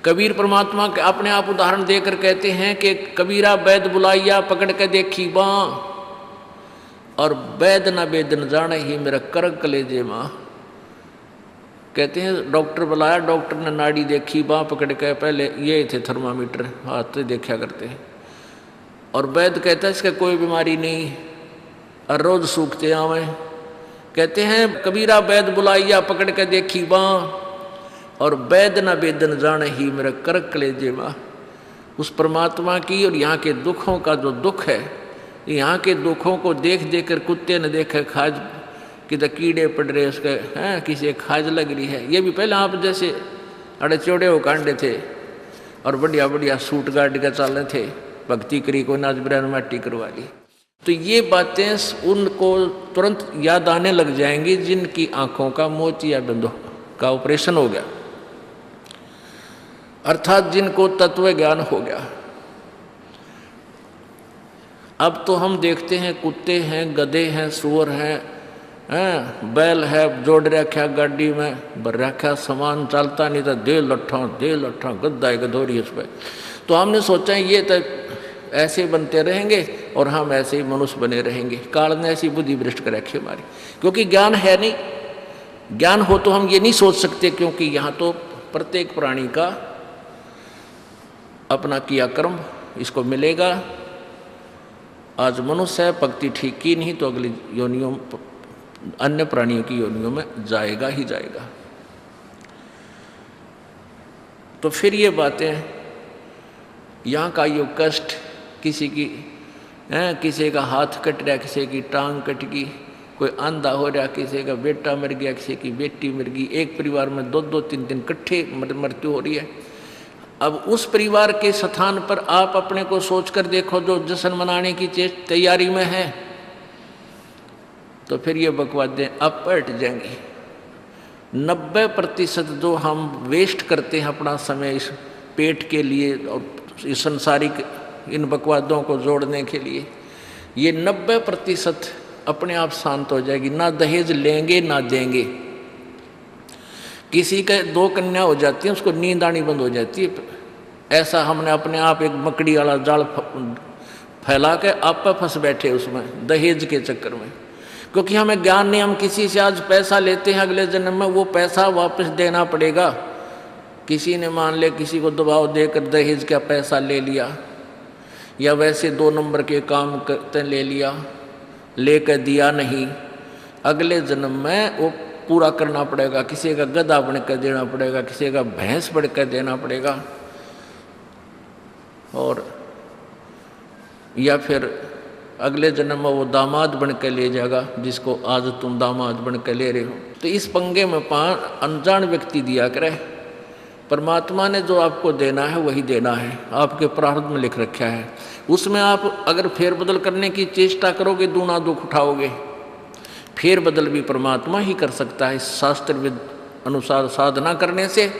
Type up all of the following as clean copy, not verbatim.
कबीर परमात्मा के अपने आप उदाहरण देकर कहते हैं कि कबीरा वैद बुलाइया पकड़ के देखी बाँ, और वैद न वेद न जाने ही मेरा करक कलेजे माँ। कहते हैं डॉक्टर बुलाया, डॉक्टर ने नाड़ी देखी, बाँ पकड़ के, पहले ये थे थर्मामीटर हाथ से देखा करते हैं, और वैद कहता है इसका कोई बीमारी नहीं और रोज सूखते आवे। कहते हैं कबीरा वैद बुलाइया पकड़ के देखी बाँ, और वैद न वेद न जाने ही मेरा करक कलेजे माँ। उस परमात्मा की और यहाँ के दुखों का जो दुख है, यहाँ के दुखों को देख देख कर कुत्ते ने देखे खाज कि तो कीड़े पड़ रहे उसके हैं, किसी खाज लग रही है। ये भी पहले आप जैसे अड़े चौड़े हो कांडे थे और बढ़िया बढ़िया सूट गाड़ के चल रहे थे, भक्ति करी को नाच बिरान माटी करवा ली। तो ये बातें उनको तुरंत याद आने लग जाएंगी जिनकी आंखों का मोतिया बिंदु का ऑपरेशन हो गया, अर्थात जिनको तत्व ज्ञान हो गया। अब तो हम देखते हैं कुत्ते हैं, गधे हैं, सुअर हैं, बैल है, जोड़ रखा गाड़ी में भर रखा सामान, चलता नहीं था, दे लट्ठा गद्दा गधोरी उस पर। तो हमने सोचा ये तो ऐसे बनते रहेंगे और हम ऐसे ही मनुष्य बने रहेंगे। काल ने ऐसी बुद्धि भ्रष्ट कर रखी हमारी, क्योंकि ज्ञान है नहीं। ज्ञान हो तो हम ये नहीं सोच सकते, क्योंकि यहाँ तो प्रत्येक प्राणी का अपना किया कर्म इसको मिलेगा। आज मनुष्य है, भक्ति ठीक की नहीं तो अगली योनियों अन्य प्राणियों की योनियों में जाएगा ही जाएगा। तो फिर ये बातें, यहाँ का यो कष्ट, किसी की किसी का हाथ कट रहा, किसी की टांग कट गई, कोई अंधा हो रहा, किसी का बेटा मर गया, किसी की बेटी मर गई, एक परिवार में 2-2 3-3 इकट्ठे मृत्यु हो रही है। अब उस परिवार के स्थान पर आप अपने को सोचकर देखो जो जश्न मनाने की तैयारी में है, तो फिर ये बकवादें अब पलट जाएंगी। 90% जो हम वेस्ट करते हैं अपना समय इस पेट के लिए और इस संसारिक इन बकवादों को जोड़ने के लिए, ये 90% अपने आप शांत हो जाएगी। ना दहेज लेंगे ना देंगे। किसी के 2 कन्या हो जाती है, उसको नींद आनी बंद हो जाती है। ऐसा हमने अपने आप एक मकड़ी वाला जाल फैला के आप पे फंस बैठे उसमें दहेज के चक्कर में, क्योंकि हमें ज्ञान नहीं। हम किसी से आज पैसा लेते हैं, अगले जन्म में वो पैसा वापस देना पड़ेगा। किसी ने मान ले किसी को दबाव देकर दहेज का पैसा ले लिया, या वैसे 2 नंबर के काम करते ले लिया, लेकर दिया नहीं, अगले जन्म में वो पूरा करना पड़ेगा। किसी का गधा बन कर देना पड़ेगा, किसी का भैंस बन कर देना पड़ेगा, और या फिर अगले जन्म में वो दामाद बन कर ले जाएगा जिसको आज तुम दामाद बन कर ले रहे हो। तो इस पंगे में अनजान व्यक्ति दिया करे। परमात्मा ने जो आपको देना है वही देना है, आपके प्रारब्ध में लिख रखा है। उसमें आप अगर फेरबदल करने की चेष्टा करोगे दूना दुख उठाओगे। फेरबदल भी परमात्मा ही कर सकता है। शास्त्र अनुसार साधना करने से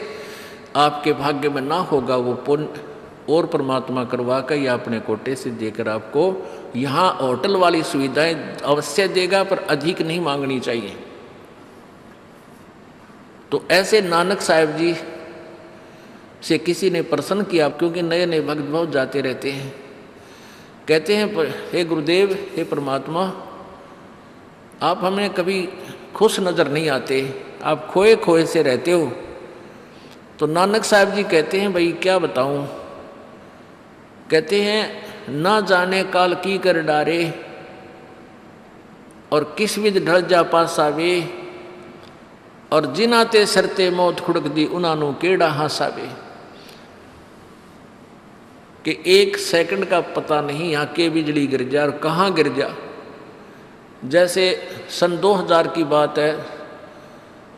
आपके भाग्य में ना होगा वो पुण्य, और परमात्मा करवा कर या अपने कोटे से देकर आपको यहाँ होटल वाली सुविधाएं अवश्य देगा, पर अधिक नहीं मांगनी चाहिए। तो ऐसे नानक साहब जी से किसी ने प्रश्न किया, क्योंकि नए नए भक्त बहुत जाते रहते हैं। कहते हैं हे गुरुदेव, हे परमात्मा, आप हमें कभी खुश नज़र नहीं आते, आप खोए खोए से रहते हो। तो नानक साहब जी कहते हैं भाई क्या बताऊं। कहते हैं ना जाने काल की कर डारे, और किस विध ढल जा पासावे, और जिनाते सरते मौत खुड़क दी उनानू केड़ा हासावे। कि 1 सेकंड का पता नहीं यहाँ के बिजली गिर जा और कहाँ गिर जा। जैसे सन 2000 की बात है,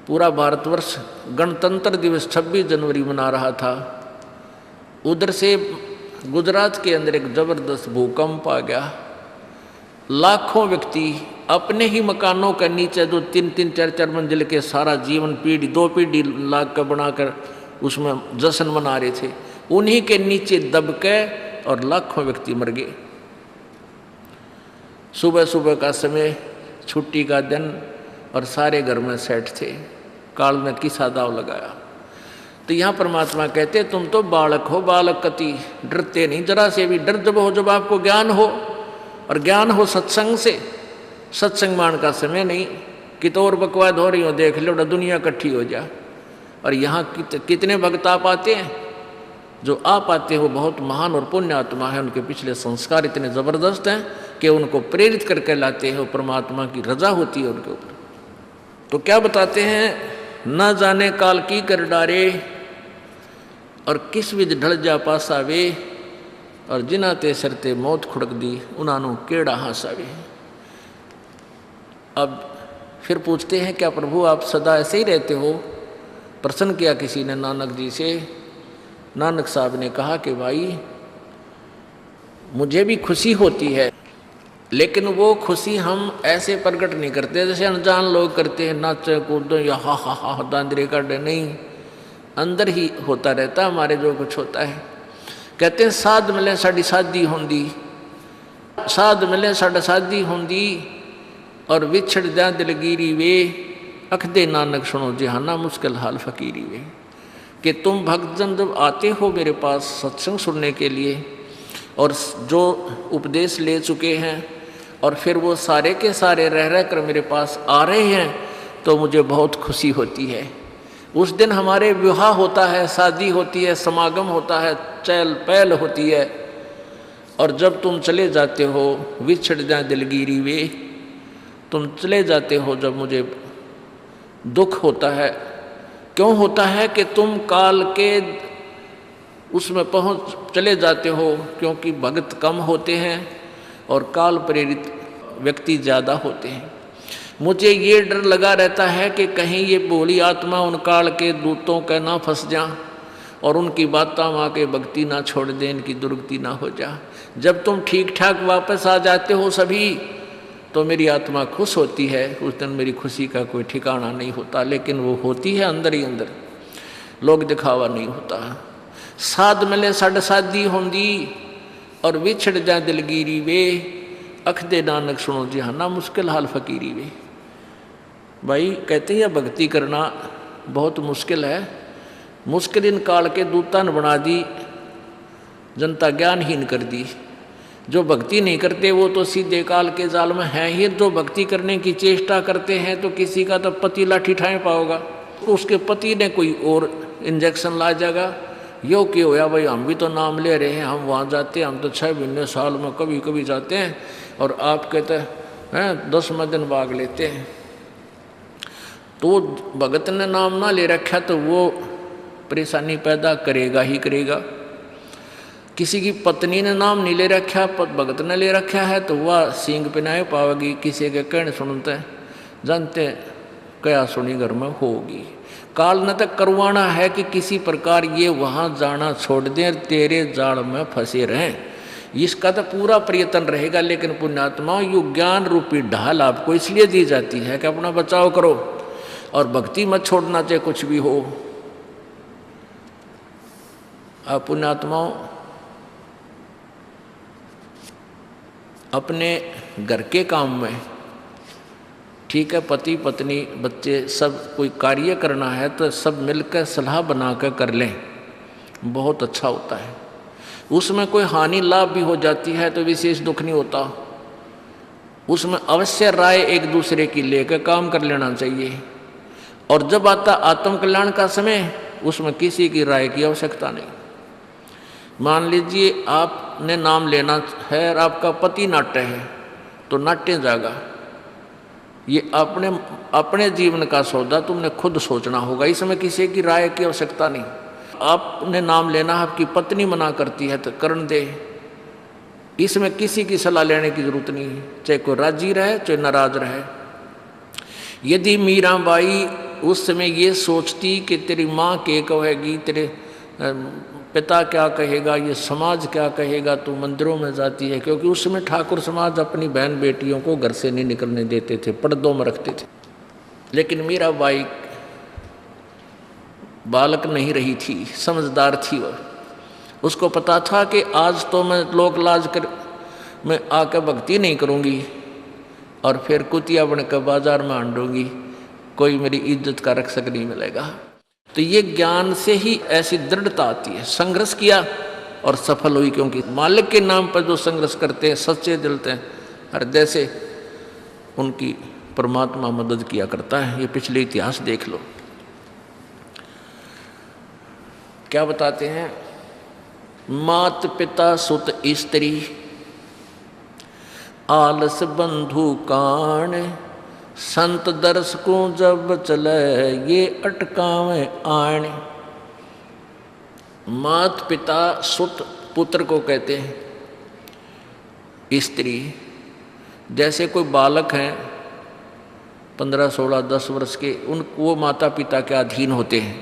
पूरा भारतवर्ष गणतंत्र दिवस 26 जनवरी मना रहा था। उधर से गुजरात के अंदर एक जबरदस्त भूकंप आ गया। लाखों व्यक्ति अपने ही मकानों के नीचे जो 3-3 4-4 मंजिल के सारा जीवन पीढ़ी 2 पीढ़ी लाख का बनाकर उसमें जश्न मना रहे थे, उन्हीं के नीचे दब के और लाखों व्यक्ति मर गए। सुबह सुबह का समय, छुट्टी का दिन, और सारे घर में सेट थे। काल ने किसा दाव लगाया। तो यहाँ परमात्मा कहते तुम तो बालक हो, बालक कति डरते नहीं जरा से भी। डर जब हो जब आपको ज्ञान हो, और ज्ञान हो सत्संग से। सत्संग मान का समय नहीं कि तो और बकवाद हो रही हो, देख लो दुनिया इकट्ठी हो जा। और यहाँ कितने भक्त आ पाते हैं, जो आ पाते हैं वो बहुत महान और पुण्य आत्मा है। उनके पिछले संस्कार इतने ज़बरदस्त हैं कि उनको प्रेरित करके लाते हैं, परमात्मा की रजा होती है उनके ऊपर। तो क्या बताते हैं, न जाने काल की कर डारे, और किस विध ढल जा पासावे, और जिना ते सरते मौत खुड़क दी, उन्होंने केड़ा हासावे। अब फिर पूछते हैं क्या प्रभु आप सदा ऐसे ही रहते हो? प्रश्न किया किसी ने नानक जी से। नानक साहब ने कहा कि भाई मुझे भी खुशी होती है, लेकिन वो खुशी हम ऐसे प्रकट नहीं करते जैसे अनजान लोग करते हैं, नाचे कूदो या हा हा हा दांदरे काटे। नहीं, अंदर ही होता रहता हमारे जो कुछ होता है। कहते हैं साध मिले साड़ी शादी होंदी, साध मिले साड़ा शादी होंदी, और विछड़ जा दिलगिरी वे, अखदे नानक सुनो जहाना मुश्किल हाल फकीरी वे। कि तुम भक्तजन जब आते हो मेरे पास सत्संग सुनने के लिए, और जो उपदेश ले चुके हैं, और फिर वो सारे के सारे रह रह कर मेरे पास आ रहे हैं, तो मुझे बहुत खुशी होती है। उस दिन हमारे विवाह होता है, शादी होती है, समागम होता है, चहल पहल होती है। और जब तुम चले जाते हो, विछड़ जाए दिलगिरी वे, तुम चले जाते हो जब मुझे दुख होता है। क्यों होता है कि तुम काल के उसमें पहुँच चले जाते हो, क्योंकि भक्त कम होते हैं और काल प्रेरित व्यक्ति ज़्यादा होते हैं। मुझे ये डर लगा रहता है कि कहीं ये भोली आत्मा उन काल के दूतों का ना फंस जा, और उनकी बातों माँ के भक्ति ना छोड़ दे, इनकी दुर्गति ना हो जा। जब तुम ठीक ठाक वापस आ जाते हो सभी, तो मेरी आत्मा खुश होती है। उस दिन मेरी खुशी का कोई ठिकाना नहीं होता, लेकिन वो होती है अंदर ही अंदर, लोग दिखावा नहीं होता। साध मिले साड़ शादी होंदी, और विछड़ जा दिलगिरी वे, अखदे नानक सुनो जहाना मुश्किल हाल फकीरी वे। भाई कहते हैं भक्ति करना बहुत मुश्किल है। मुश्किल इन काल के दूता ने बना दी, जनता ज्ञानहीन कर दी। जो भक्ति नहीं करते वो तो सीधे काल के जाल में हैं ही। जो भक्ति करने की चेष्टा करते हैं तो किसी का तो पति लाठी ठाए पाओगा, तो उसके पति ने कोई और इंजेक्शन ला जाएगा। यो कि होया भाई हम भी तो नाम ले रहे हैं, हम वहाँ जाते हैं, हम तो 6 महीने साल में कभी कभी जाते हैं, और आप कहते हैं 10वें दिन भाग लेते हैं। तो भगत ने नाम ना ले रखा तो वो परेशानी पैदा करेगा ही करेगा। किसी की पत्नी ने नाम नहीं ले रखा, भगत ने ले रखा है, तो वह सींग पिनाए पावेगी। किसी के कहने सुनते जानते क्या सुनी घर में होगी। काल न तक करवाना है कि किसी प्रकार ये वहाँ जाना छोड़ दें, तेरे जाल में फंसे रहें। इसका तो पूरा प्रयत्न रहेगा। लेकिन पुण्यात्मा यु ज्ञान रूपी ढाल आपको इसलिए दी जाती है कि अपना बचाव करो, और भक्ति मत छोड़ना चाहे कुछ भी हो। आप पुण्यात्माओं अपने घर के काम में, ठीक है, पति पत्नी बच्चे सब कोई कार्य करना है तो सब मिलकर सलाह बनाकर कर लें, बहुत अच्छा होता है। उसमें कोई हानि लाभ भी हो जाती है तो विशेष दुख नहीं होता। उसमें अवश्य राय एक दूसरे की लेकर काम कर लेना चाहिए। और जब आता आत्म कल्याण का समय, उसमें किसी की राय की आवश्यकता नहीं। मान लीजिए आपने नाम लेना है और आपका पति नाट्य है, तो नाट्य जागा। ये अपने जीवन का सौदा तुमने खुद सोचना होगा, इसमें किसी की राय की आवश्यकता नहीं। आपने नाम लेना, आपकी पत्नी मना करती है तो करण दे, इसमें किसी की सलाह लेने की जरूरत नहीं है, चाहे कोई राजी रहे चाहे नाराज रहे। यदि मीराबाई उस समय ये सोचती कि तेरी माँ क्या कहेगी, तेरे पिता क्या कहेगा, ये समाज क्या कहेगा, तो मंदिरों में जाती है। क्योंकि उस समय ठाकुर समाज अपनी बहन बेटियों को घर से नहीं निकलने देते थे, पर्दों में रखते थे। लेकिन मीराबाई बालक नहीं रही थी, समझदार थी वह। उसको पता था कि आज तो मैं लोक लाज कर मैं आकर भक्ति नहीं करूँगी और फिर कुतिया बनकर बाजार में आंडूंगी, कोई मेरी इज्जत का रक्षक नहीं मिलेगा। तो ये ज्ञान से ही ऐसी दृढ़ता आती है। संघर्ष किया और सफल हुई, क्योंकि मालिक के नाम पर जो संघर्ष करते हैं सच्चे दिल से हृदय से, उनकी परमात्मा मदद किया करता है। ये पिछले इतिहास देख लो। क्या बताते हैं? मात पिता सुत स्त्री आलस बंधु कान, संत दर्श को जब चले ये अटकावे आण। मात पिता सुत पुत्र को कहते हैं। स्त्री जैसे कोई बालक हैं 15, 16, 10 वर्ष के, वो माता पिता के अधीन होते हैं।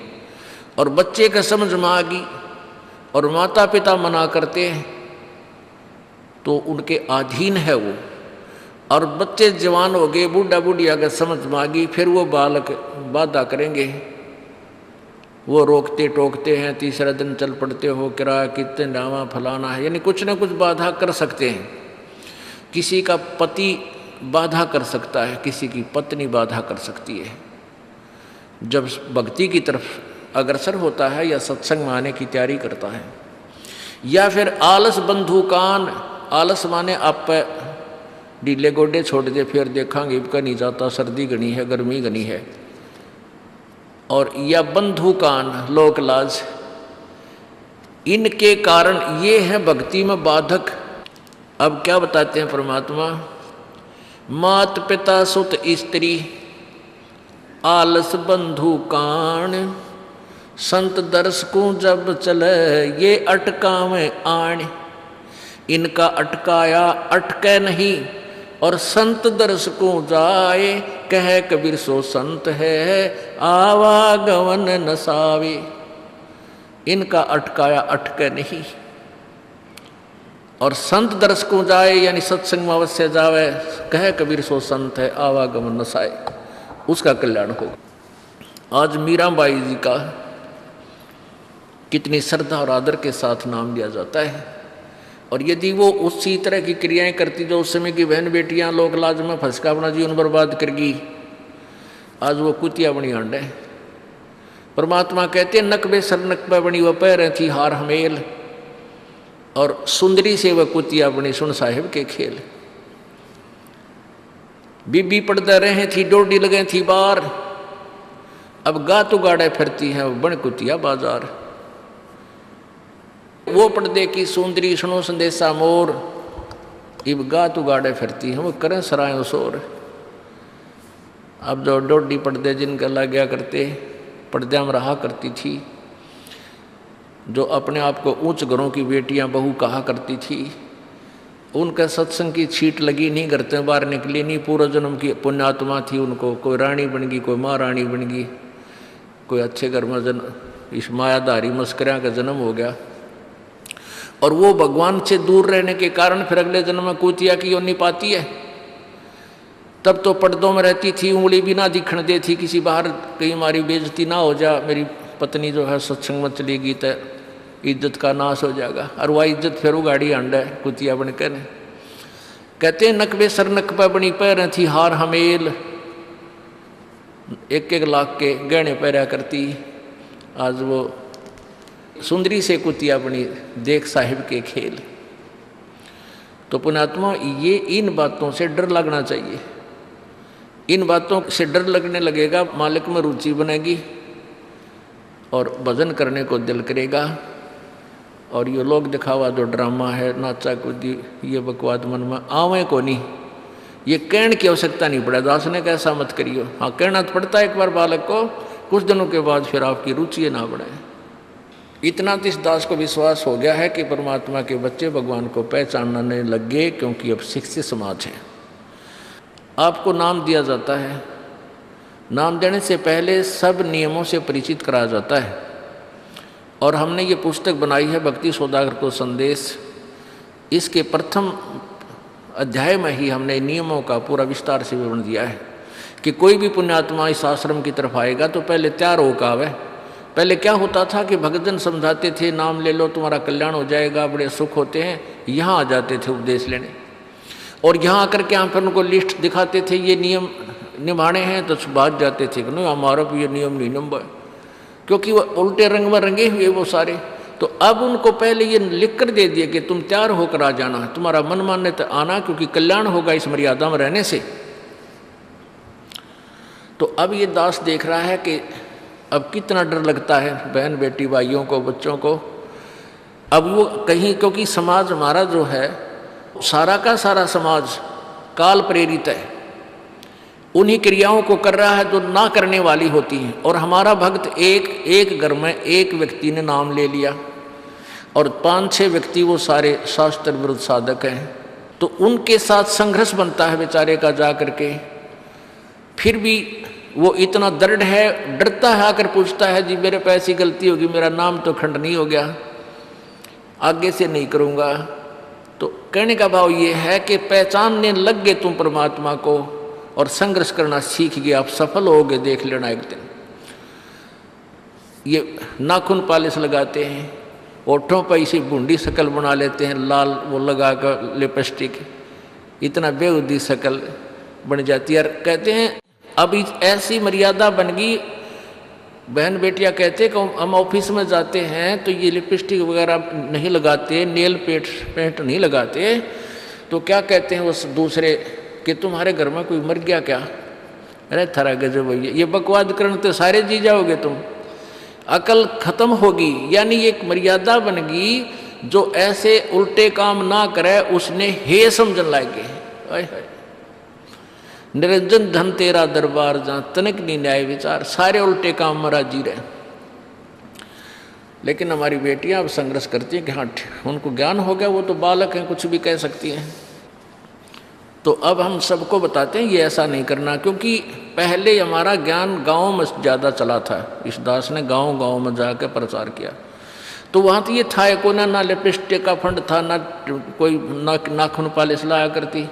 और बच्चे का समझ में आ गई और माता पिता मना करते हैं तो उनके अधीन है वो। और बच्चे जवान हो गए, बूढ़ा बुढ़िया का समझ में आ गई, फिर वो बालक बाधा करेंगे, वो रोकते टोकते हैं। तीसरा दिन चल पड़ते हो, किराया कितने डावा फलाना है, यानी कुछ ना कुछ बाधा कर सकते हैं। किसी का पति बाधा कर सकता है, किसी की पत्नी बाधा कर सकती है। जब भक्ति की तरफ अग्रसर होता है या सत्संग में आने की तैयारी करता है। या फिर आलस बंधु कान, आलस माने आप ढीले गोडे छोड़ दे, फिर देखांगे इबका नहीं जाता, सर्दी घनी है, गर्मी घनी है। और या बंधु कान, लोक लाज, इनके कारण ये है भक्ति में बाधक। अब क्या बताते हैं परमात्मा? मात पिता सुत स्त्री आलस बंधु कान, संत दर्श को जब चले ये अटकावे आण। इनका अटकाया अटके नहीं, और संत दर्श को जाए कह कबीर सो संत है आवागमन नसावे। इनका अटकाया अटके नहीं, और संत दर्श को जाए यानी सत्संग में अवश्य जावे, कह कबीर सो संत है आवागमन नसाए, उसका कल्याण होगा। आज मीराबाई जी का कितनी श्रद्धा और आदर के साथ नाम लिया जाता है। और यदि वो उसी तरह की क्रियाएं करती जो उस समय की बहन बेटियां लोक लाज में फंस का अपना जीवन बर्बाद करगी, आज वो कुतिया बनी आंड है। परमात्मा कहते हैं नकबे सर नकबे बनी वह पैर थी हार हमेल, और सुंदरी से वह कुतिया बनी सुन साहिब के खेल। बीबी पड़दा रहे थी डोडी लगे थी बार, अब गातु गाड़े फिरती हैं बन कुतिया बाजार। वो पर्दे की सुंदरी सुनो संदेशा मोर, इब गातु गाड़े फिरती हैं वो करें सराय शोर। अब जो डोडी पर्दे जिनका लग गया करते, पर्दे में रहा करती थी, जो अपने आप को ऊंच घरों की बेटियां बहू कहा करती थी, उनका सत्संग की छीट लगी नहीं, करते बाहर निकली नहीं। पूर्व जन्म की पुण्यात्मा थी, उनको कोई रानी बन गई, कोई महारानी बन गई, कोई अच्छे घर में इस मायाधारी मस्करिया का जन्म हो गया। और वो भगवान से दूर रहने के कारण फिर अगले जन्म में कुतिया की योनि पाती है। तब तो पर्दों में रहती थी, उंगली भी ना दिखने देती, किसी बाहर कहीं हमारी बेइज्जती ना हो जा, मेरी पत्नी जो है सत्संग में चलेगी तो इज्जत का नाश हो जाएगा। और वह इज्जत फिर उगाड़ी अंड है कुतिया बनकर। कहते हैं नकबे सर नकबा बनी पैर थी हार हमेल, 1-1 लाख के गहने पहरा करती, आज वो सुंदरी से कुतिया बनी देख साहिब के खेल। तो पुण्यात्मा ये इन बातों से डर लगना चाहिए। इन बातों से डर लगने लगेगा, मालिक में रुचि बनेगी और भजन करने को दिल करेगा। और ये लोग दिखावा जो ड्रामा है, नाचा कूदी, ये बकवाद मन में आवे को नहीं, ये कहने की आवश्यकता नहीं पड़े। दास ने कैसा मत करियो, हाँ कहना तो पड़ता है एक बार बालक को, कुछ दिनों के बाद फिर आपकी रुचि ना बढ़े। इतना तो इस दास को विश्वास हो गया है कि परमात्मा के बच्चे भगवान को पहचानने लग गए, क्योंकि अब शिक्षित समाज है। आपको नाम दिया जाता है, नाम देने से पहले सब नियमों से परिचित कराया जाता है। और हमने ये पुस्तक बनाई है भक्ति सौदागर को संदेश, इसके प्रथम अध्याय में ही हमने नियमों का पूरा विस्तार से विवरण दिया है कि कोई भी पुण्यात्मा इस आश्रम की तरफ आएगा तो पहले तैयार होकर आवे। पहले क्या होता था कि भक्तजन समझाते थे नाम ले लो तुम्हारा कल्याण हो जाएगा, बड़े सुख होते हैं, यहाँ आ जाते थे उपदेश लेने। और यहाँ आकर के हम फिर उनको लिस्ट दिखाते थे, ये नियम निभाने हैं, तो बात जाते थे कि नहीं हमारा भी ये नियम नहीं नंबर। क्योंकि वो उल्टे रंग में रंगे हुए वो सारे। तो अब उनको पहले ये लिख कर दे दिया कि तुम तैयार होकर आ जाना, तुम्हारा मन मानने तो आना, क्योंकि कल्याण होगा इस मर्यादा में रहने से। तो अब ये दास देख रहा है कि अब कितना डर लगता है बहन बेटी भाइयों को, बच्चों को। अब वो कहीं, क्योंकि समाज हमारा जो है सारा का सारा समाज काल प्रेरित है, उन्हीं क्रियाओं को कर रहा है जो ना करने वाली होती हैं। और हमारा भक्त एक घर में एक व्यक्ति ने नाम ले लिया और 5-6 व्यक्ति वो सारे शास्त्र विरुद्ध साधक हैं, तो उनके साथ संघर्ष बनता है बेचारे का जा करके। फिर भी वो इतना दृढ़ है, डरता है, आकर पूछता है जी मेरे पे ऐसी गलती होगी, मेरा नाम तो खंडनी हो गया, आगे से नहीं करूँगा। तो कहने का भाव ये है कि पहचानने लग गए तुम परमात्मा को और संघर्ष करना सीख गए, आप सफल होगे, देख लेना एक दिन। ये नाखून पालिश लगाते हैं, ओठों पर इसी बूंदी शक्ल बना लेते हैं, लाल वो लगा कर लिपस्टिक, इतना बेहुदी शक्ल बन जाती है। कहते हैं अब ऐसी मर्यादा बन गई, बहन बेटियां कहते कि हम ऑफिस में जाते हैं तो ये लिपस्टिक वगैरह नहीं लगाते, नेल पेंट नहीं लगाते, तो क्या कहते हैं उस दूसरे कि तुम्हारे घर में कोई मर गया क्या? अरे थारा गजब भैया, ये बकवाद करने तो सारे जी जाओगे तुम, अकल खत्म होगी। यानी एक मर्यादा बन गई, जो ऐसे उल्टे काम ना करे उसने हे समझन लागे। निरंजन धन तेरा दरबार जहाँ तनिक नहीं न्याय विचार, सारे उल्टे काम में राजी रहे। लेकिन हमारी बेटियां अब संघर्ष करती हैं कि हाँ उनको ज्ञान हो गया, वो तो बालक हैं, कुछ भी कह सकती हैं। तो अब हम सबको बताते हैं ये ऐसा नहीं करना, क्योंकि पहले हमारा ज्ञान गाँव में ज़्यादा चला था। इस दास ने गाँव में जाकर प्रचार किया, तो वहाँ तो ये था को ना लिपस्टिक का फंड था, ना कोई नाखून पालिश लाया करती,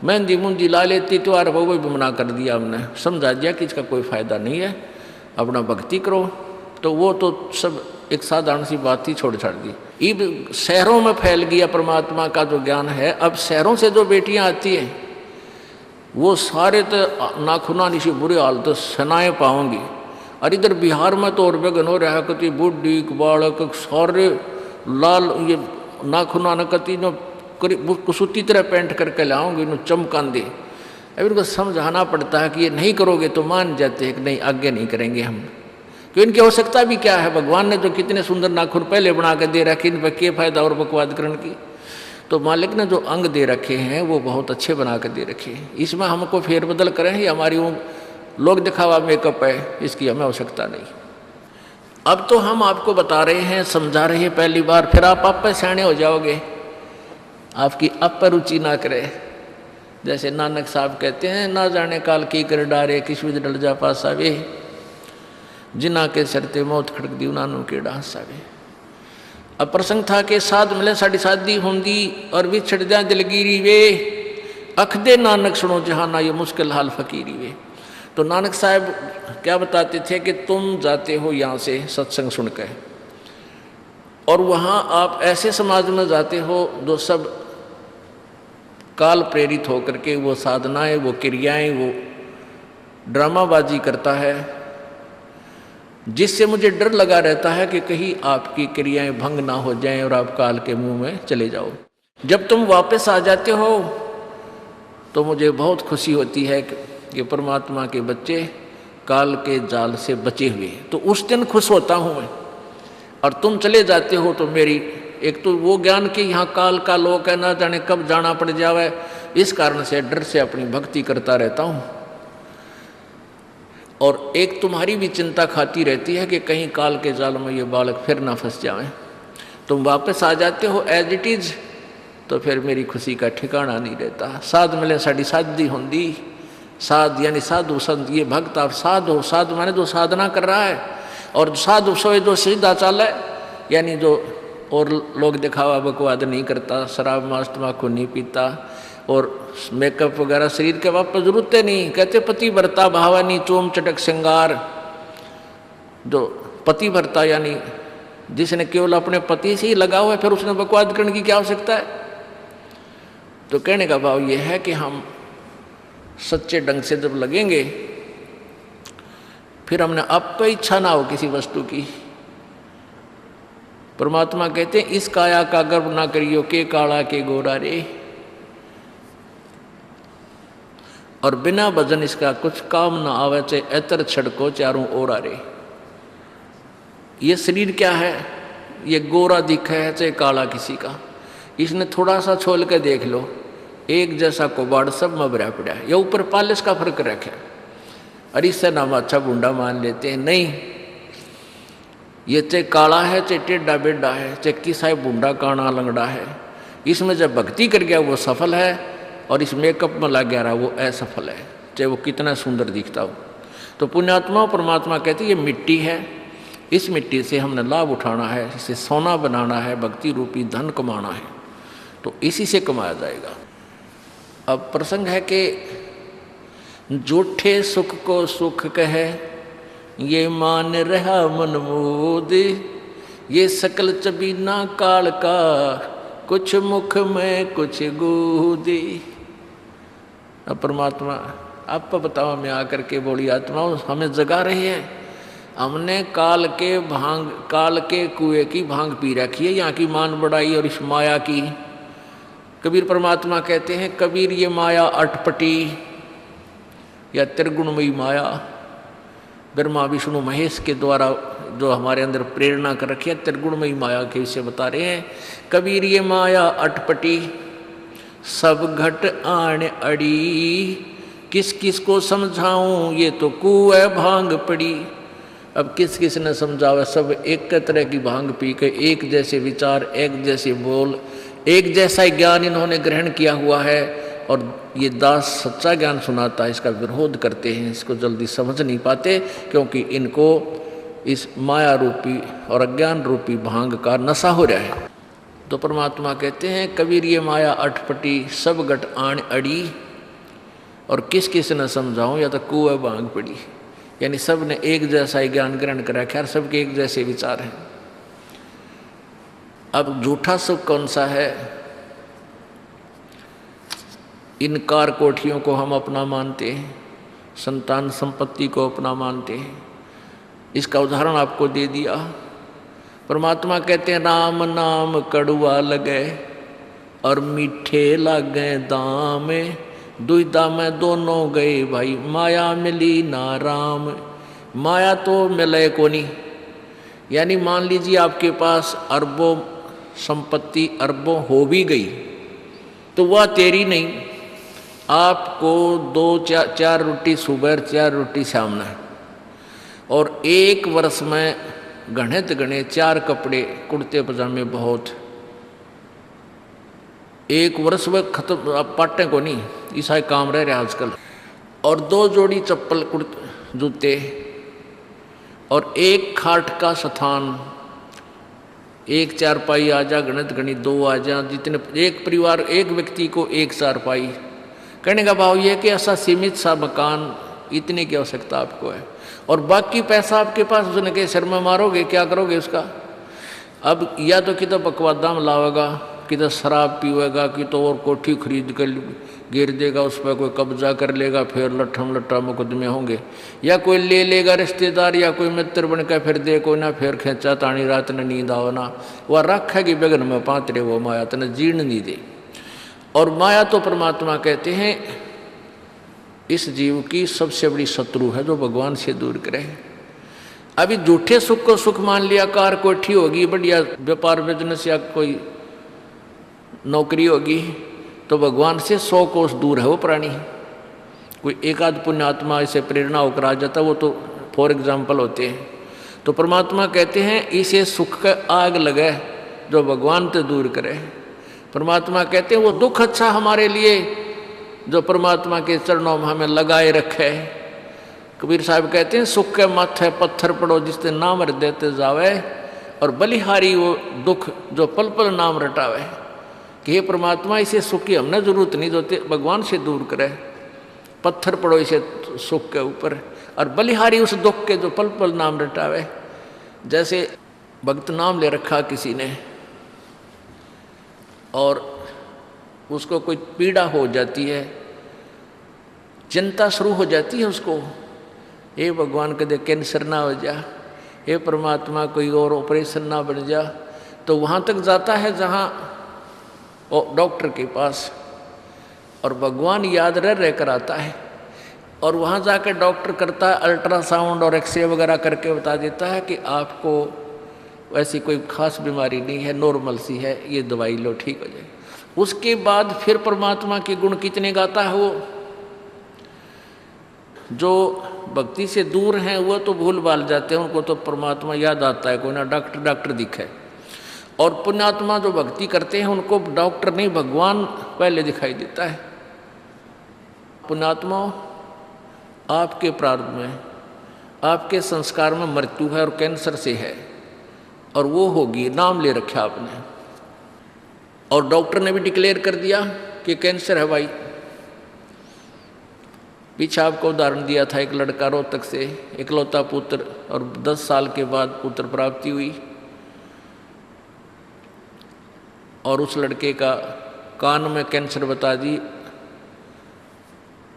मेहंदी मुंदी ला लेती, त्योहार वो भी मना कर दिया हमने, समझा दिया कि इसका कोई फ़ायदा नहीं है, अपना भक्ति करो। तो वो तो सब एक साधारण सी बात ही छोड़ छाड़ दी। अब शहरों में फैल गया परमात्मा का जो ज्ञान है। अब शहरों से जो बेटियां आती हैं वो सारे तो नाखुना निशी बुरे हाल तो सनाए पाओगी। और इधर बिहार में तो और बेगन हो रहा कति बुढ़ी बालक सारे लाल ये नाखुना न कति न कुसुती तरह पेंट करके लाओगे, इन्हों चमकान दे। अब इनको समझाना पड़ता है कि ये नहीं करोगे तो मान जाते हैं कि नहीं आगे नहीं करेंगे हम, क्योंकि इनकी आवश्यकता भी क्या है। भगवान ने जो कितने सुंदर नाखून पहले बना के दे रखे, इन पर क्या फायदा और बकवाद करने की। तो मालिक ने जो अंग दे रखे हैं वो बहुत अच्छे बना के दे रखे हैं, इसमें हमको फेरबदल करें, ये हमारी वो लोग दिखावा मेकअप है, इसकी हमें आवश्यकता नहीं। अब तो हम आपको बता रहे हैं, समझा रहे हैं पहली बार, फिर आप पे सियाने हो जाओगे, आपकी अब पर रुचि ना करे। जैसे नानक साहब कहते हैं, ना जाने काल की कर डारे, किस विध डल जा पासा वे, जिना के सरते मौत खड़क दी उन्होंने के डांसा वे। अब प्रसंग था कि साध मिले साड़ी शादी होंगी और भी छड़ जा दिलगिरी वे, अख दे नानक सुनो जहाना ये मुश्किल हाल फकीरी वे। तो नानक साहब क्या बताते थे कि तुम जाते हो यहाँ से सत्संग सुनकर, और वहाँ आप ऐसे समाज में जाते हो जो सब काल प्रेरित होकर के वो साधनाएं, वो क्रियाएं, वो ड्रामाबाजी करता है, जिससे मुझे डर लगा रहता है कि कहीं आपकी क्रियाएं भंग ना हो जाएं और आप काल के मुंह में चले जाओ। जब तुम वापस आ जाते हो तो मुझे बहुत खुशी होती है कि परमात्मा के बच्चे काल के जाल से बचे हुए, तो उस दिन खुश होता हूँ मैं। और तुम चले जाते हो तो मेरी एक तो वो ज्ञान कि यहाँ काल का लोक है, ना जाने कब जाना पड़ जावे, इस कारण से डर से अपनी भक्ति करता रहता हूँ। और एक तुम्हारी भी चिंता खाती रहती है कि कहीं काल के जाल में ये बालक फिर ना फंस जाए। तुम वापस आ जाते हो एज इट इज़, तो फिर मेरी खुशी का ठिकाना नहीं रहता। साध मिले साड़ी शादी होंगी, साध यानी साधु संत, ये भक्त आप साध हो, साधु माने जो साधना कर रहा है, और साधु सोए जो सीधा चाल है, यानी जो और लोग दिखावा बकवाद नहीं करता, शराब मांस तम्बाकू नहीं पीता, और मेकअप वगैरह शरीर के वापस जरूरत नहीं। कहते पति भरता भावानी चोम चटक श्रृंगार, जो पति भरता यानी जिसने केवल अपने पति से ही लगा हुआ है, फिर उसने बकवाद करने की क्या आवश्यकता है। तो कहने का भाव यह है कि हम सच्चे ढंग से जब लगेंगे फिर हमने अब तो इच्छा ना हो किसी वस्तु की। परमात्मा कहते हैं इस काया का गर्व ना करियो के काला के गोरा रे, और बिना भजन इसका कुछ काम ना आवे, चाहे एतर छड़को चारों ओर रे। ये शरीर क्या है, ये गोरा दिखा है चाहे काला किसी का, इसने थोड़ा सा छोल के देख लो, एक जैसा कोबाड़ सब में भरा पड़ा है। ये ऊपर पालिश का फर्क रखे, और इससे नाम अच्छा बूंदा मान लेते हैं। नहीं, ये चाहे काला है चाहे टेढ़ा बेढ़ा है, चाहे किसा बूंदा काना लंगड़ा है, इसमें जब भक्ति कर गया वो सफल है, और इस मेकअप में लग गया रहा वो असफल है, चाहे वो कितना सुंदर दिखता हो। तो पुण्यात्मा परमात्मा कहते ये मिट्टी है, इस मिट्टी से हमने लाभ उठाना है, इसे सोना बनाना है, भक्ति रूपी धन कमाना है, तो इसी से कमाया जाएगा। अब प्रसंग है कि झूठे सुख को सुख कहे, ये मान रहा मन मोद, ये सकल चबीना काल का, कुछ मुख में कुछ गोदी। अब परमात्मा आप बताओ, मैं आकर के बोली आत्माओं हमें जगा रही है, हमने काल के कुएं की भांग पी रखी है, यहाँ की मान बढ़ाई और इस माया की। कबीर परमात्मा कहते हैं कबीर ये माया अटपटी या त्रिगुणमयी माया, ब्रह्मा विष्णु महेश के द्वारा जो हमारे अंदर प्रेरणा कर रखी है, त्रिगुणमयी माया के विषय बता रहे हैं। कबीर ये माया अटपटी सब घट आण अड़ी, किस किस को समझाऊं ये तो कुएं भांग पड़ी। अब किस किस ने समझावा, सब एक तरह की भांग पी के एक जैसे विचार, एक जैसे बोल, एक जैसा ज्ञान इन्होंने ग्रहण किया हुआ है, और ये दास सच्चा ज्ञान सुनाता है इसका विरोध करते हैं, इसको जल्दी समझ नहीं पाते, क्योंकि इनको इस माया रूपी और अज्ञान रूपी भांग का नशा हो रहा है। तो परमात्मा कहते हैं कबीर ये माया अटपटी सब घट आण अड़ी, और किस किस न समझाऊं या तो कुएं भांग पड़ी, यानी सब ने एक जैसा ही ज्ञान ग्रहण कर रखा है, सबके एक जैसे विचार हैं। अब झूठा सुख कौन सा है, इन कार कोठियों को हम अपना मानते हैं, संतान संपत्ति को अपना मानते हैं। इसका उदाहरण आपको दे दिया। परमात्मा कहते हैं राम नाम कड़ुआ लगे और मीठे लागे दाम, दुविधा में दोनों गए भाई, माया मिली ना राम। माया तो मिले को नहीं, यानी मान लीजिए आपके पास अरबों संपत्ति अरबों हो भी गई तो वह तेरी नहीं, आपको 2-4 रोटी सुबह 4 रोटी शाम है, और एक वर्ष में गणे 4 कपड़े कुर्ते पजामे बहुत, एक वर्ष में खत्म। अब पाटे को नहीं, ऐसा काम रह रहा आजकल, और 2 जोड़ी चप्पल कुर्ते जूते, और एक खाट का स्थान, एक चारपाई आ जा, गणित 2 आ जा, जितने एक परिवार एक व्यक्ति को एक चारपाई। कहने का भाव यह कि ऐसा सीमित सा मकान, इतने की आवश्यकता आपको है, और बाकी पैसा आपके पास उसने के सिर में मारोगे, क्या करोगे उसका। अब या तो कि तो बकवादा में लावेगा, कि तो शराब पीवेगा, कि तो और कोठी खरीद कर गिर देगा, उस पर कोई कब्जा कर लेगा, फिर लट्ठा मुकदमे होंगे, या कोई ले लेगा रिश्तेदार या कोई मित्र बन कर फिर दे को ना, फिर खेचा तानी रात ने नींद आओ ना, वह रखेगी बेगन में पातरे, वो माया तने जीर्ण नहीं दे। और माया तो परमात्मा कहते हैं इस जीव की सबसे बड़ी शत्रु है, जो भगवान से दूर करे। अभी झूठे सुख को सुख मान लिया, कार कोठी होगी, बढ़िया व्यापार बिजनेस या कोई नौकरी होगी, तो भगवान से 100 कोस दूर है वो प्राणी। कोई एक आध पुण्यात्मा इसे प्रेरणा होकर आ जाता, वो तो फॉर एग्जाम्पल होते हैं। तो परमात्मा कहते हैं इसे सुख का आग लगे जो भगवान से दूर करे। परमात्मा कहते हैं वो दुख अच्छा हमारे लिए जो परमात्मा के चरणों में हमें लगाए रखे। कबीर साहब कहते हैं सुख के माथे पत्थर पड़ो जिससे नाम रट देते जावे, और बलिहारी वो दुख जो पल पल नाम रटावे। कि हे परमात्मा इसे सुख की हमने जरूरत नहीं, जो भगवान से दूर करे। पत्थर पड़ो इसे सुख के ऊपर, और बलिहारी उस दुख के जो पल पल नाम रटावे। जैसे भक्त नाम ले रखा किसी ने, और उसको कोई पीड़ा हो जाती है, चिंता शुरू हो जाती है उसको, हे भगवान कदे कैंसर ना हो जा, हे परमात्मा कोई और ऑपरेशन ना बन जा। तो वहाँ तक जाता है जहाँ डॉक्टर के पास, और भगवान याद रह कर आता है, और वहाँ जाकर डॉक्टर करता है अल्ट्रासाउंड और एक्सरे वगैरह करके बता देता है कि आपको वैसी कोई खास बीमारी नहीं है, नॉर्मल सी है, ये दवाई लो ठीक हो जाए। उसके बाद फिर परमात्मा के गुण कितने गाता है वो। जो भक्ति से दूर हैं वो तो भूल भाल जाते हैं, उनको तो परमात्मा याद आता है, कोई ना डॉक्टर दिखे। और पुण्यात्मा जो भक्ति करते हैं उनको डॉक्टर नहीं भगवान पहले दिखाई देता है। पुण्यात्मा, आपके प्रारब्ध में, आपके संस्कार में मृत्यु है और कैंसर से है, और वो होगी, नाम ले रखा आपने, और डॉक्टर ने भी डिक्लेयर कर दिया कि कैंसर है भाई। पीछे आपको उदाहरण दिया था, एक लड़का रोहतक से, इकलौता पुत्र, और 10 साल के बाद पुत्र प्राप्ति हुई, और उस लड़के का कान में कैंसर बता दी,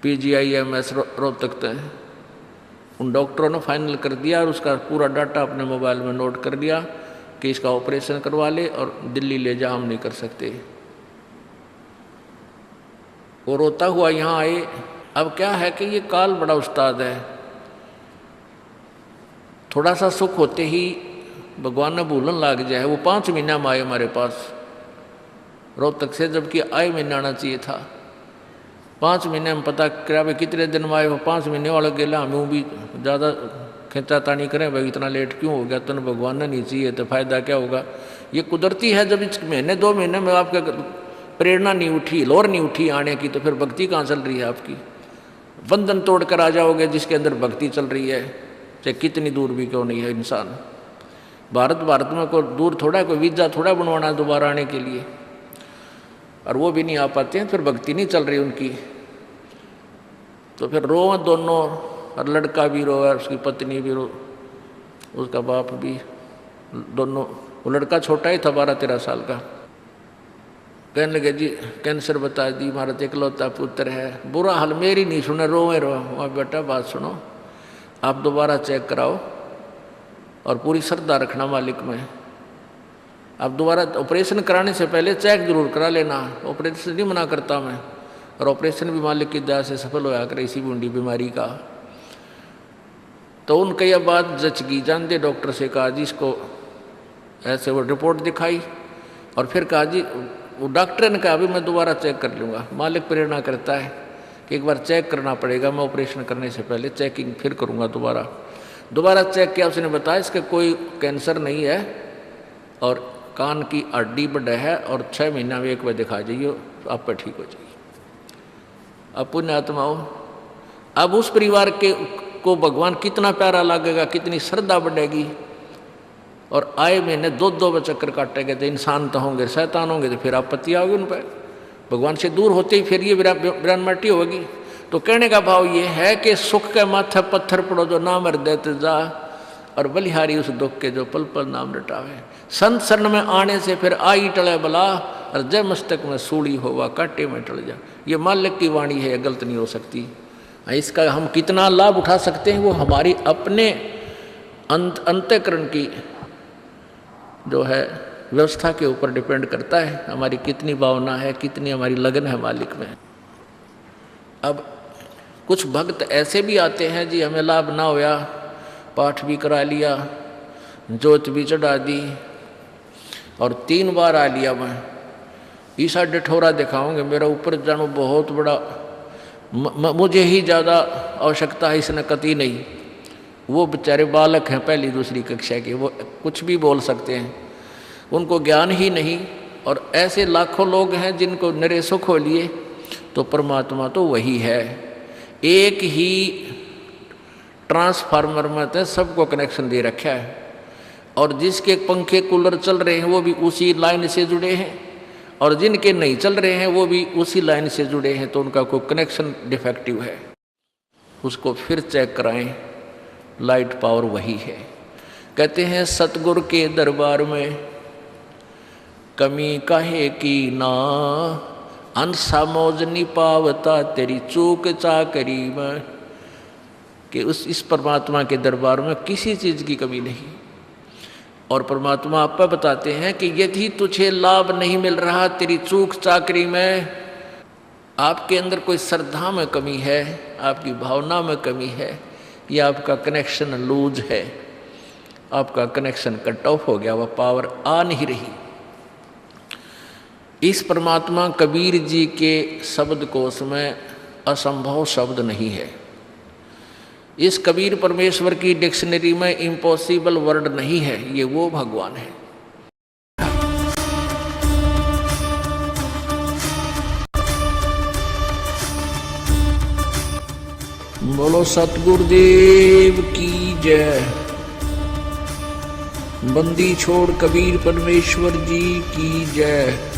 PGIMS रोहतक तक। उन डॉक्टरों ने फाइनल कर दिया और उसका पूरा डाटा अपने मोबाइल में नोट कर लिया कि इसका ऑपरेशन करवा ले और दिल्ली ले जा, हम नहीं कर सकते। वो रोता हुआ यहाँ आए। अब क्या है कि ये काल बड़ा उस्ताद है, थोड़ा सा सुख होते ही भगवान ने भूलन लाग जाए। वो 5 महीना में आए हमारे पास रोहतक से, जबकि आए महीना आना चाहिए था। 5 महीने में पता करा भाई कितने दिन में आए, वो 5 महीने वाला गेला। हमें भी ज़्यादा खींचातानी करें भाई इतना लेट क्यों हो गया, तो भगवान ने नहीं चाहिए तो फ़ायदा क्या होगा। ये कुदरती है, जब इस महीने 2 महीने में आपका प्रेरणा नहीं उठी, लोर नहीं उठी आने की, तो फिर भक्ति कहाँ चल रही है आपकी। बंधन तोड़ कर आ जाओगे जिसके अंदर भक्ति चल रही है, चाहे कितनी दूर भी क्यों नहीं है इंसान। भारत में कोई दूर थोड़ा, कोई वीज़ा थोड़ा बनवाना है दोबारा आने के लिए, और वो भी नहीं आ पाते हैं, फिर भक्ति नहीं चल रही उनकी। तो फिर रो दोनों, और लड़का भी रो और उसकी पत्नी भी रो, उसका बाप भी, दोनों। वो लड़का छोटा ही था, 12-13 साल का। कहने लगे जी कैंसर बता दी, हमारा इकलौता पुत्र है। बुरा हाल, मेरी नहीं सुने, रोए रो। वहाँ बेटा बात सुनो, आप दोबारा चेक कराओ और पूरी श्रद्धा रखना मालिक में। आप दोबारा ऑपरेशन कराने से पहले चेक जरूर करा लेना, ऑपरेशन नहीं मना करता मैं, और ऑपरेशन भी मालिक की दया से सफल होया करे इसी बूंदी बीमारी का। तो उनके यह बात जच गई, जानते डॉक्टर से कहा जी इसको ऐसे, वो रिपोर्ट दिखाई, और फिर कहा जी, वो डॉक्टर ने कहा अभी मैं दोबारा चेक कर लूँगा। मालिक प्रेरणा करता है कि एक बार चेक करना पड़ेगा, मैं ऑपरेशन करने से पहले चेकिंग फिर करूँगा। दोबारा चेक किया, उसने बताया इसके कोई कैंसर नहीं है, और कान की हड्डी बढ़ा है, और 6 महीना में एक बार दिखा जाइए, आप पर ठीक हो जाइए। अब पुण्यात्माओं, अब उस परिवार को भगवान कितना प्यारा लगेगा, कितनी श्रद्धा बढ़ेगी। और आए महीने 2-2 चक्कर काटेंगे, तो इंसान तो होंगे, शैतान होंगे, तो फिर आपत्ति आओगी उन पर। भगवान से दूर होते ही फिर ये विरानमाटी होगी। तो कहने का भाव ये है कि सुख के माथे पत्थर पड़ो जो नाम हृदय ते जा, और बलिहारी उस दुख के जो पल पल नाम रटावे। संत शरण में आने से फिर आई टले बला, और जय मस्तक में सूड़ी होवा काटे में टल जा। ये मालिक की वाणी है, गलत नहीं हो सकती। इसका हम कितना लाभ उठा सकते हैं वो हमारी अपने अंतःकरण की जो है व्यवस्था के ऊपर डिपेंड करता है। हमारी कितनी भावना है, कितनी हमारी लगन है मालिक में। अब कुछ भक्त ऐसे भी आते हैं जी, हमें लाभ ना होया, पाठ भी करा लिया, जोत भी चढ़ा दी, और 3 बार आ लिया मैं, ईसा डिठोरा दिखाऊंगे, मेरा ऊपर जानो बहुत बड़ा, मुझे ही ज़्यादा आवश्यकता है, इसने कती नहीं। वो बेचारे बालक हैं, 1ली-2री कक्षा के, वो कुछ भी बोल सकते हैं, उनको ज्ञान ही नहीं। और ऐसे लाखों लोग हैं जिनको निरे सुख हो लिए। तो परमात्मा तो वही है, एक ही ट्रांसफार्मर में तो सबको कनेक्शन दे रखा है, और जिसके पंखे कूलर चल रहे हैं वो भी उसी लाइन से जुड़े हैं, और जिनके नहीं चल रहे हैं वो भी उसी लाइन से जुड़े हैं। तो उनका कोई कनेक्शन डिफेक्टिव है, उसको फिर चेक कराएं, लाइट पावर वही है। कहते हैं सतगुरु के दरबार में कमी काहे की ना, अंसा मौज नहीं पावता तेरी चूक चाकरी में। कि इस परमात्मा के दरबार में किसी चीज़ की कमी नहीं। और परमात्मा आपको बताते हैं कि यदि तुझे लाभ नहीं मिल रहा तेरी चूक चाकरी में, आपके अंदर कोई श्रद्धा में कमी है, आपकी भावना में कमी है, या आपका कनेक्शन लूज है, आपका कनेक्शन कट ऑफ हो गया, वह पावर आ नहीं रही। इस परमात्मा कबीर जी के शब्दकोश में असंभव शब्द नहीं है। इस कबीर परमेश्वर की डिक्शनरी में इम्पॉसिबल वर्ड नहीं है, ये वो भगवान है। बोलो सतगुरुदेव की जय। बंदी छोड़ कबीर परमेश्वर जी की जय।